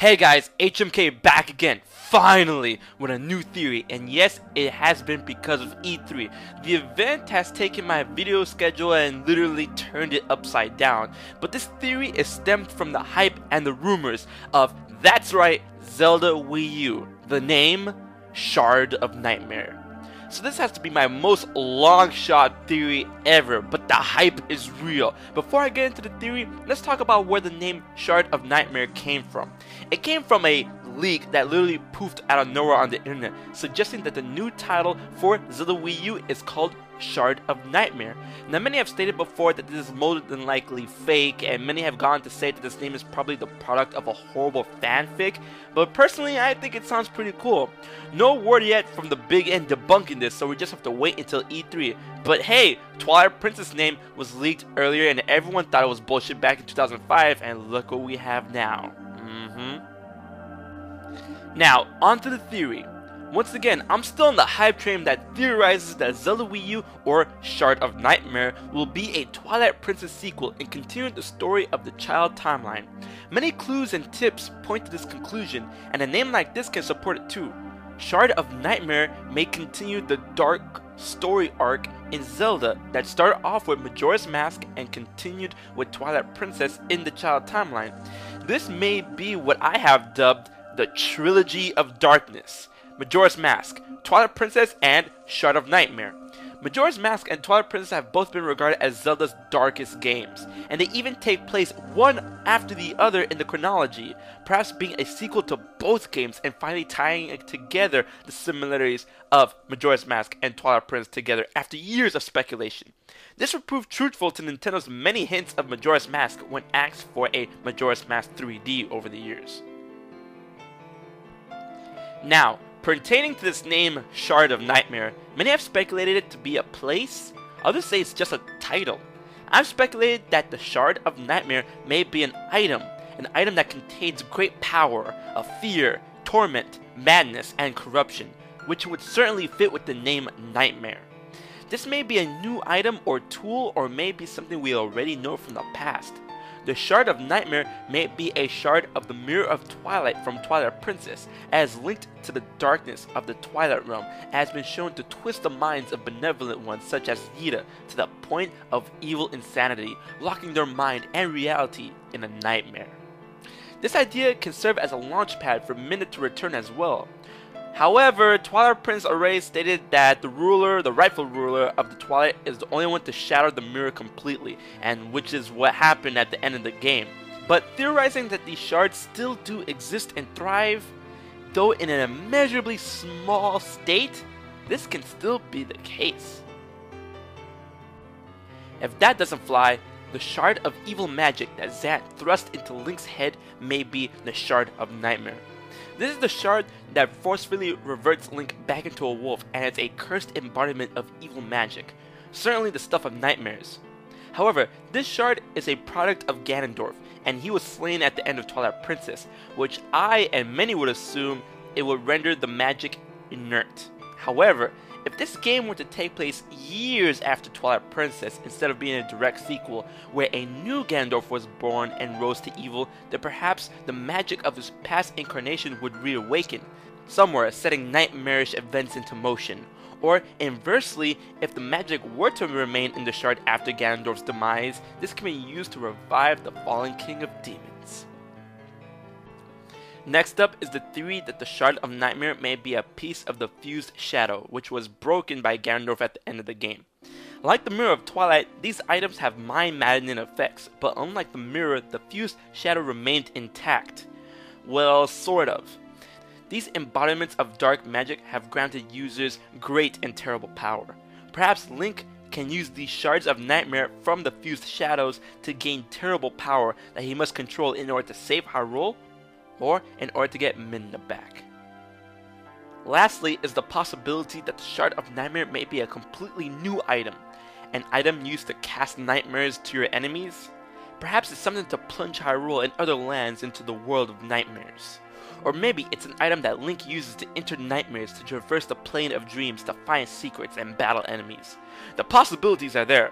Hey guys, HMK back again, finally, with a new theory, and yes, it has been because of E3. The event has taken my video schedule and literally turned it upside down, but this theory is stemmed from the hype and the rumors of, that's right, Zelda Wii U, the name, Shard of Nightmare. So this has to be my most long shot theory ever, but the hype is real. Before I get into the theory, let's talk about where the name Shard of Nightmare came from. It came from a leak that literally poofed out of nowhere on the internet, suggesting that the new title for Zelda Wii U is called Shard of Nightmare. Now many have stated before that this is more than likely fake, and many have gone to say that this name is probably the product of a horrible fanfic, but personally I think it sounds pretty cool. No word yet from the big end debunking this, so we just have to wait until E3. But hey, Twilight Princess name was leaked earlier and everyone thought it was bullshit back in 2005, and look what we have now. Now, onto the theory. Once again, I'm still on the hype train that theorizes that Zelda Wii U, or Shard of Nightmare, will be a Twilight Princess sequel and continue the story of the child timeline. Many clues and tips point to this conclusion, and a name like this can support it too. Shard of Nightmare may continue the dark story arc in Zelda that started off with Majora's Mask and continued with Twilight Princess in the child timeline. This may be what I have dubbed the Trilogy of Darkness. Majora's Mask, Twilight Princess, and Shard of Nightmare. Majora's Mask and Twilight Princess have both been regarded as Zelda's darkest games, and they even take place one after the other in the chronology, perhaps being a sequel to both games and finally tying together the similarities of Majora's Mask and Twilight Princess together after years of speculation. This would prove truthful to Nintendo's many hints of Majora's Mask when asked for a Majora's Mask 3D over the years. Now, pertaining to this name, Shard of Nightmare, many have speculated it to be a place, others say it's just a title. I've speculated that the Shard of Nightmare may be an item that contains great power of fear, torment, madness, and corruption, which would certainly fit with the name Nightmare. This may be a new item or tool, or may be something we already know from the past. The Shard of Nightmare may be a shard of the Mirror of Twilight from Twilight Princess, as linked to the darkness of the Twilight Realm, has been shown to twist the minds of benevolent ones such as Yida to the point of evil insanity, locking their mind and reality in a nightmare. This idea can serve as a launchpad for Minute to return as well. However, Twilight Princess already stated that the rightful ruler of the Twilight, is the only one to shatter the mirror completely, and which is what happened at the end of the game. But theorizing that these shards still do exist and thrive, though in an immeasurably small state, this can still be the case. If that doesn't fly, the Shard of Evil Magic that Zant thrust into Link's head may be the Shard of Nightmare. This is the shard that forcefully reverts Link back into a wolf and is a cursed embodiment of evil magic, certainly the stuff of nightmares. However, this shard is a product of Ganondorf, and he was slain at the end of Twilight Princess, which I and many would assume it would render the magic inert. However, if this game were to take place years after Twilight Princess instead of being a direct sequel where a new Ganondorf was born and rose to evil, then perhaps the magic of his past incarnation would reawaken, somewhere setting nightmarish events into motion. Or inversely, if the magic were to remain in the shard after Ganondorf's demise, this can be used to revive the fallen king of demons. Next up is the theory that the Shard of Nightmare may be a piece of the fused shadow, which was broken by Ganondorf at the end of the game. Like the Mirror of Twilight, these items have mind-maddening effects, but unlike the mirror, the fused shadow remained intact. Well, sort of. These embodiments of dark magic have granted users great and terrible power. Perhaps Link can use these Shards of Nightmare from the fused shadows to gain terrible power that he must control in order to save Hyrule, or in order to get Midna back. Lastly is the possibility that the Shard of Nightmare may be a completely new item, an item used to cast nightmares to your enemies. Perhaps it's something to plunge Hyrule and other lands into the world of nightmares. Or maybe it's an item that Link uses to enter nightmares to traverse the plane of dreams to find secrets and battle enemies. The possibilities are there.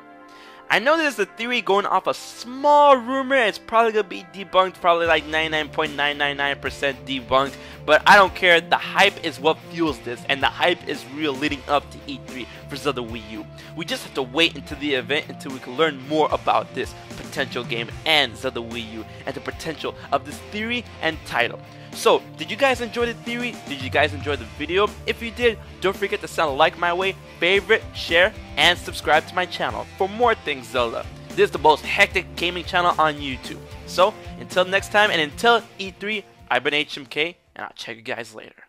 I know there's a theory going off a small rumor. It's probably going to be debunked, probably like 99.999% debunked. But I don't care. The hype is what fuels this. And the hype is real leading up to E3 for Zelda Wii U. We just have to wait until the event until we can learn more about this potential game and Zelda Wii U and the potential of this theory and title. So, did you guys enjoy the theory? Did you guys enjoy the video? If you did, don't forget to send a like my way, favorite, share, and subscribe to my channel for more things Zelda. This is the most hectic gaming channel on YouTube. So, until next time and until E3, I've been HMK, and I'll check you guys later.